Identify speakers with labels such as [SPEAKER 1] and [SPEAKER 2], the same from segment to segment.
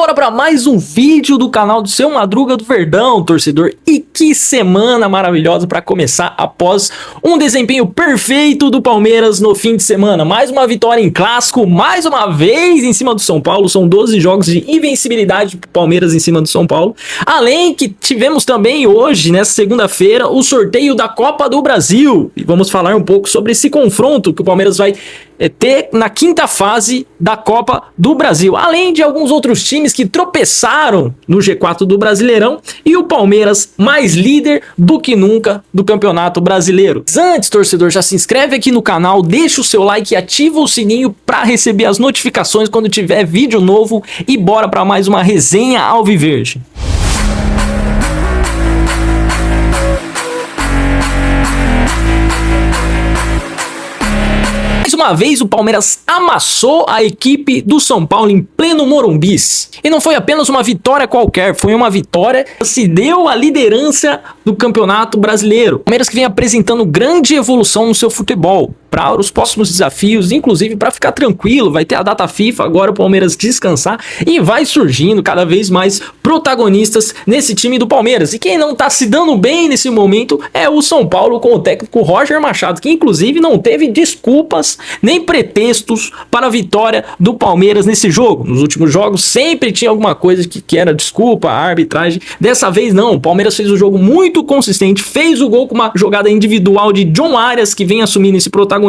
[SPEAKER 1] bora para mais um vídeo do canal do seu Madruga do Verdão, torcedor. E que semana maravilhosa para começar após um desempenho perfeito do Palmeiras no fim de semana. Mais uma vitória em clássico, mais uma vez em cima do São Paulo. São 12 jogos de invencibilidade do Palmeiras em cima do São Paulo. Além que tivemos também hoje, nessa segunda-feira, o sorteio da Copa do Brasil. E vamos falar um pouco sobre esse confronto que o Palmeiras vai ter na quinta fase da Copa do Brasil, além de alguns outros times que tropeçaram no G4 do Brasileirão e o Palmeiras mais líder do que nunca do Campeonato Brasileiro. Antes, torcedor, já se inscreve aqui no canal, deixa o seu like e ativa o sininho para receber as notificações quando tiver vídeo novo e bora para mais uma resenha alviverde. Uma vez o Palmeiras amassou a equipe do São Paulo em pleno Morumbi. E não foi apenas uma vitória qualquer, foi uma vitória que se deu a liderança do Campeonato Brasileiro. O Palmeiras que vem apresentando grande evolução no seu futebol para os próximos desafios, inclusive para ficar tranquilo, vai ter a data FIFA, agora o Palmeiras descansar e vai surgindo cada vez mais protagonistas nesse time do Palmeiras. E quem não tá se dando bem nesse momento é o São Paulo com o técnico Roger Machado, que inclusive não teve desculpas nem pretextos para a vitória do Palmeiras nesse jogo. Nos últimos jogos sempre tinha alguma coisa que era desculpa, a arbitragem. Dessa vez não, o Palmeiras fez um jogo muito consistente, fez o gol com uma jogada individual de John Arias, que vem assumindo esse protagonismo,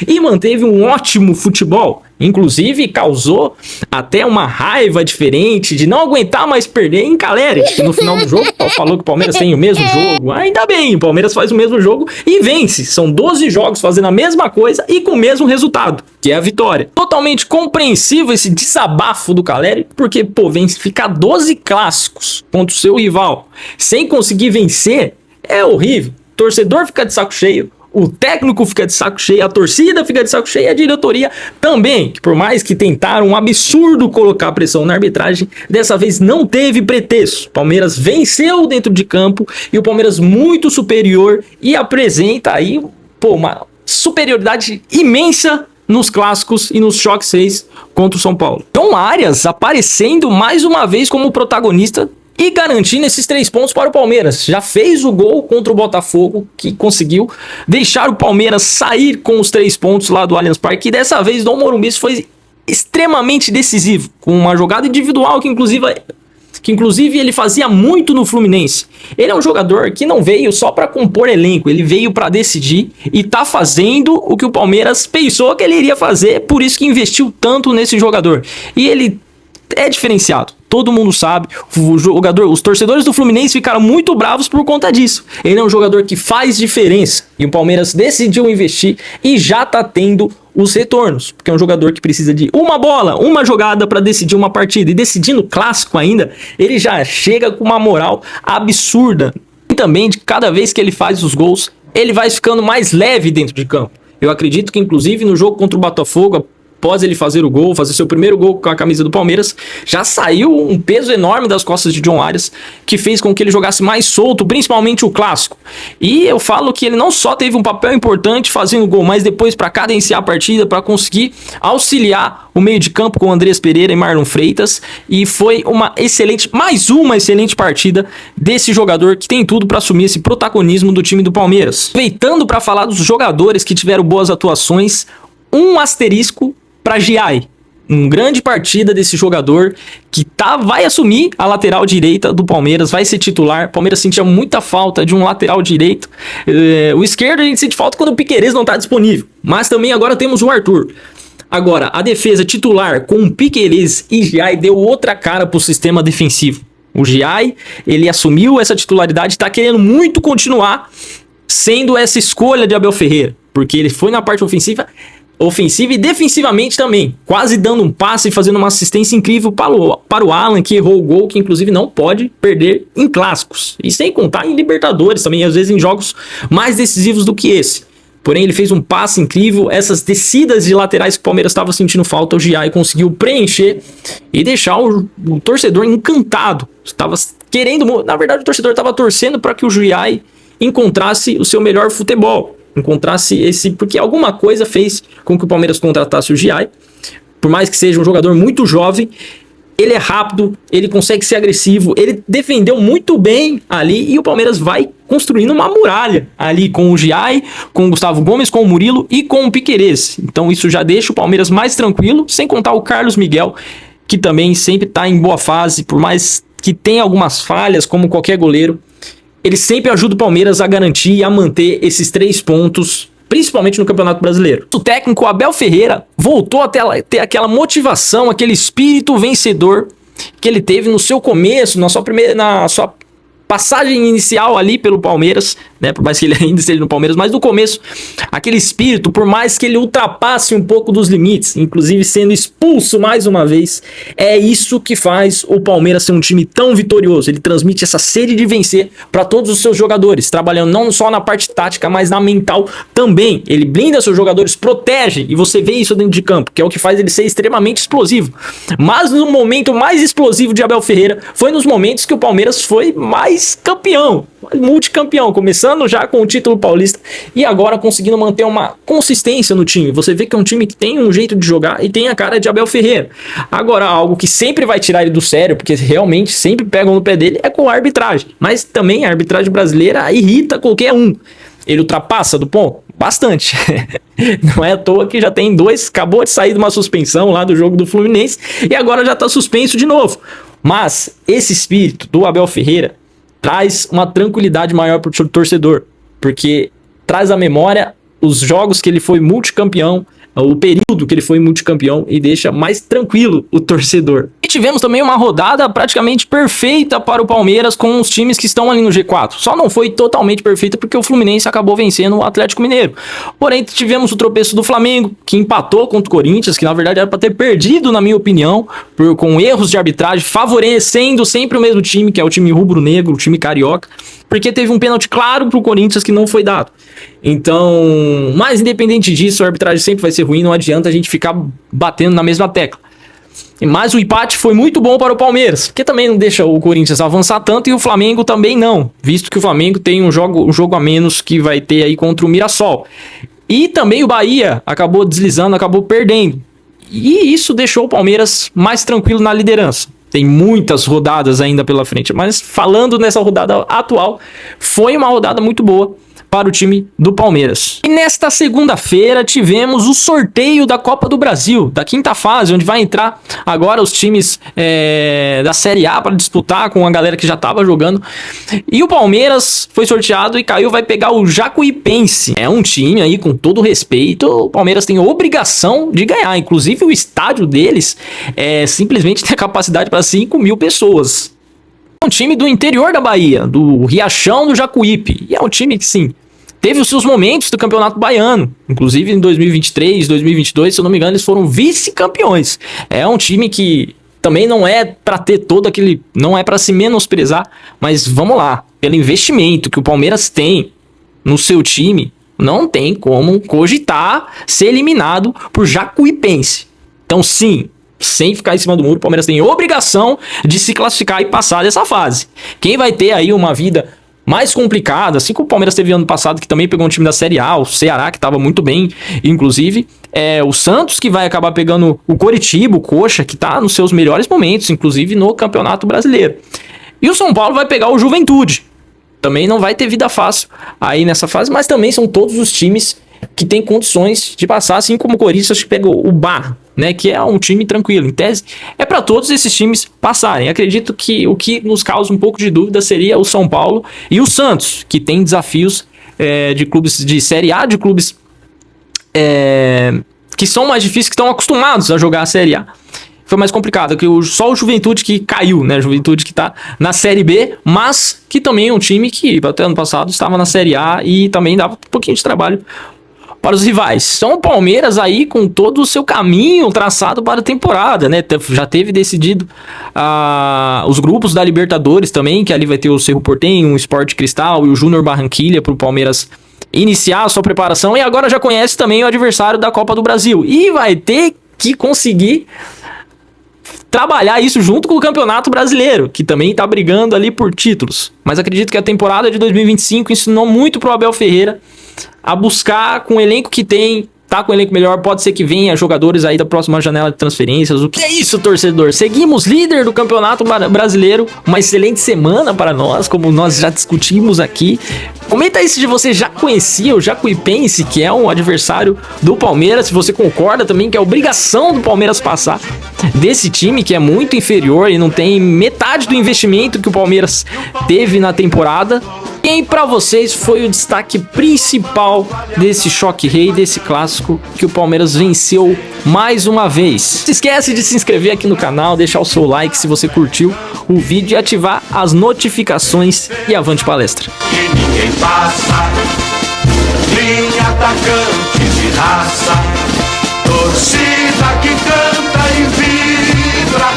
[SPEAKER 1] e manteve um ótimo futebol. Inclusive causou até uma raiva diferente de não aguentar mais perder em Caleri, que no final do jogo falou que o Palmeiras tem o mesmo jogo. Ainda bem, o Palmeiras faz o mesmo jogo e vence. São 12 jogos fazendo a mesma coisa e com o mesmo resultado, que é a vitória. Totalmente compreensível esse desabafo do Caleri, porque, pô, ficar 12 clássicos contra o seu rival sem conseguir vencer é horrível. O torcedor fica de saco cheio, o técnico fica de saco cheio, a torcida fica de saco cheio e a diretoria também, que por mais que tentaram um absurdo colocar pressão na arbitragem, dessa vez não teve pretexto. O Palmeiras venceu dentro de campo e o Palmeiras muito superior e apresenta aí, pô, uma superioridade imensa nos clássicos e nos choques 6 contra o São Paulo. John Arias aparecendo mais uma vez como protagonista e garantindo esses 3 pontos para o Palmeiras. Já fez o gol contra o Botafogo, que conseguiu deixar o Palmeiras sair com os 3 pontos lá do Allianz Parque. E dessa vez no Morumbi foi extremamente decisivo, com uma jogada individual que inclusive ele fazia muito no Fluminense. Ele é um jogador que não veio só para compor elenco, ele veio para decidir e tá fazendo o que o Palmeiras pensou que ele iria fazer, por isso que investiu tanto nesse jogador. E ele é diferenciado. Todo mundo sabe, os torcedores do Fluminense ficaram muito bravos por conta disso. Ele é um jogador que faz diferença e o Palmeiras decidiu investir e já tá tendo os retornos, porque é um jogador que precisa de uma bola, uma jogada para decidir uma partida, e decidindo clássico ainda, ele já chega com uma moral absurda. E também, de cada vez que ele faz os gols, ele vai ficando mais leve dentro de campo. Eu acredito que inclusive no jogo contra o Botafogo, após ele fazer o gol, fazer seu primeiro gol com a camisa do Palmeiras, já saiu um peso enorme das costas de John Arias, que fez com que ele jogasse mais solto, principalmente o clássico. E eu falo que ele não só teve um papel importante fazendo gol, mas depois para cadenciar a partida, para conseguir auxiliar o meio de campo com Andrés Pereira e Marlon Freitas, e foi mais uma excelente partida desse jogador que tem tudo para assumir esse protagonismo do time do Palmeiras. Aproveitando para falar dos jogadores que tiveram boas atuações, um asterisco para Giai, uma grande partida desse jogador que vai assumir a lateral direita do Palmeiras, vai ser titular. O Palmeiras sentia muita falta de um lateral direito. O esquerdo a gente sente falta quando o Piquerez não está disponível, mas também agora temos o Arthur. Agora, a defesa titular com o Piquerez e Giai deu outra cara para o sistema defensivo. O Giai, ele assumiu essa titularidade, está querendo muito continuar sendo essa escolha de Abel Ferreira, porque ele foi na parte ofensiva e defensivamente também, quase dando um passe e fazendo uma assistência incrível para o Alan, que errou o gol, que inclusive não pode perder em clássicos, e sem contar em Libertadores também, às vezes em jogos mais decisivos do que esse. Porém, ele fez um passe incrível, essas descidas de laterais que o Palmeiras estava sentindo falta, o Giai conseguiu preencher e deixar o torcedor encantado. Estava querendo, na verdade o torcedor estava torcendo para que o Giai encontrasse o seu melhor futebol. Porque alguma coisa fez com que o Palmeiras contratasse o Giai, por mais que seja um jogador muito jovem, Ele é rápido, ele consegue ser agressivo, ele defendeu muito bem ali e o Palmeiras vai construindo uma muralha ali com o Giai, com o Gustavo Gomes, com o Murilo e com o Piquerez. Então isso já deixa o Palmeiras mais tranquilo, sem contar o Carlos Miguel, que também sempre está em boa fase, por mais que tenha algumas falhas, como qualquer goleiro, ele sempre ajuda o Palmeiras a garantir e a manter esses 3 pontos, principalmente no Campeonato Brasileiro. O técnico Abel Ferreira voltou a ter aquela motivação, aquele espírito vencedor que ele teve no seu começo, na sua passagem inicial ali pelo Palmeiras, né? Por mais que ele ainda esteja no Palmeiras, mas no começo, aquele espírito, por mais que ele ultrapasse um pouco dos limites, inclusive sendo expulso mais uma vez, é isso que faz o Palmeiras ser um time tão vitorioso. Ele transmite essa sede de vencer para todos os seus jogadores, trabalhando não só na parte tática, mas na mental também. Ele blinda seus jogadores, protege, e você vê isso dentro de campo, que é o que faz ele ser extremamente explosivo. Mas no momento mais explosivo de Abel Ferreira, foi nos momentos que o Palmeiras foi mais campeão, multicampeão, começando já com o título paulista e agora conseguindo manter uma consistência no time. Você vê que é um time que tem um jeito de jogar e tem a cara de Abel Ferreira. Agora, algo que sempre vai tirar ele do sério, porque realmente sempre pegam no pé dele, é com a arbitragem. Mas também a arbitragem brasileira irrita qualquer um. Ele ultrapassa do ponto? Bastante. Não é à toa que já tem 2, acabou de sair de uma suspensão lá do jogo do Fluminense e agora já está suspenso de novo. Mas esse espírito do Abel Ferreira traz uma tranquilidade maior para o torcedor, porque traz à memória os jogos que ele foi multicampeão, o período que ele foi multicampeão, e deixa mais tranquilo o torcedor. E tivemos também uma rodada praticamente perfeita para o Palmeiras com os times que estão ali no G4. Só não foi totalmente perfeita porque o Fluminense acabou vencendo o Atlético Mineiro. Porém, tivemos o tropeço do Flamengo, que empatou contra o Corinthians, que na verdade era para ter perdido, na minha opinião, com erros de arbitragem, favorecendo sempre o mesmo time, que é o time rubro-negro, o time carioca, porque teve um pênalti claro pro Corinthians que não foi dado. Então, mas independente disso, a arbitragem sempre vai ser ruim, não adianta a gente ficar batendo na mesma tecla. Mas o empate foi muito bom para o Palmeiras, porque também não deixa o Corinthians avançar tanto e o Flamengo também não, visto que o Flamengo tem um jogo a menos que vai ter aí contra o Mirassol. E também o Bahia acabou deslizando, acabou perdendo. E isso deixou o Palmeiras mais tranquilo na liderança. Tem muitas rodadas ainda pela frente, mas falando nessa rodada atual, foi uma rodada muito boa para o time do Palmeiras. E nesta segunda-feira tivemos o sorteio da Copa do Brasil, da 5ª fase, onde vai entrar agora os times da Série A para disputar com a galera que já estava jogando. E o Palmeiras foi sorteado e caiu, vai pegar o Jacuipense. É um time aí, com todo respeito, o Palmeiras tem obrigação de ganhar. Inclusive o estádio deles simplesmente tem a capacidade para 5.000 pessoas. É um time do interior da Bahia, do Riachão do Jacuípe. E é um time que, sim, teve os seus momentos do Campeonato Baiano. Inclusive em 2023, 2022, se eu não me engano, eles foram vice-campeões. É um time que também não é para ter todo aquele... Não é para se menosprezar, mas vamos lá. Pelo investimento que o Palmeiras tem no seu time, não tem como cogitar ser eliminado por Jacuipense. Então, sim, sem ficar em cima do muro, o Palmeiras tem obrigação de se classificar e passar dessa fase. Quem vai ter aí uma vida mais complicada, assim como o Palmeiras teve ano passado, que também pegou um time da Série A, o Ceará, que estava muito bem, inclusive, o Santos, que vai acabar pegando o Coritiba, o Coxa, que está nos seus melhores momentos, inclusive no Campeonato Brasileiro. E o São Paulo vai pegar o Juventude. Também não vai ter vida fácil aí nessa fase, mas também são todos os times que têm condições de passar, assim como o Corinthians que pegou o Barra, né, que é um time tranquilo. Em tese, é para todos esses times passarem. Acredito que o que nos causa um pouco de dúvida seria o São Paulo e o Santos, que tem desafios de clubes de Série A, de clubes que são mais difíceis, que estão acostumados a jogar a Série A. Foi mais complicado, que só o Juventude que caiu, né? Juventude que tá na Série B, mas que também é um time que até ano passado estava na Série A e também dava um pouquinho de trabalho para os rivais. São o Palmeiras aí com todo o seu caminho traçado para a temporada, né? Já teve decidido os grupos da Libertadores também, que ali vai ter o Cerro Porteño, o Sport Cristal e o Júnior Barranquilla para o Palmeiras iniciar a sua preparação, e agora já conhece também o adversário da Copa do Brasil e vai ter que conseguir trabalhar isso junto com o Campeonato Brasileiro, que também está brigando ali por títulos. Mas acredito que a temporada de 2025 ensinou muito para o Abel Ferreira a buscar, com o elenco que tem, tá com o elenco melhor, pode ser que venha jogadores aí da próxima janela de transferências. O que é isso, torcedor? Seguimos líder do Campeonato Brasileiro. Uma excelente semana para nós, como nós já discutimos aqui. Comenta aí se você já conhecia o Jacuipense, que é um adversário do Palmeiras, se você concorda também que é obrigação do Palmeiras passar desse time, que é muito inferior e não tem metade do investimento que o Palmeiras teve na temporada. Quem pra vocês foi o destaque principal desse choque rei, desse clássico que o Palmeiras venceu mais uma vez? Não se esquece de se inscrever aqui no canal, deixar o seu like se você curtiu o vídeo e ativar as notificações e avante palestra.
[SPEAKER 2] E ninguém passa, linha atacante de raça, torcida que canta e vibra.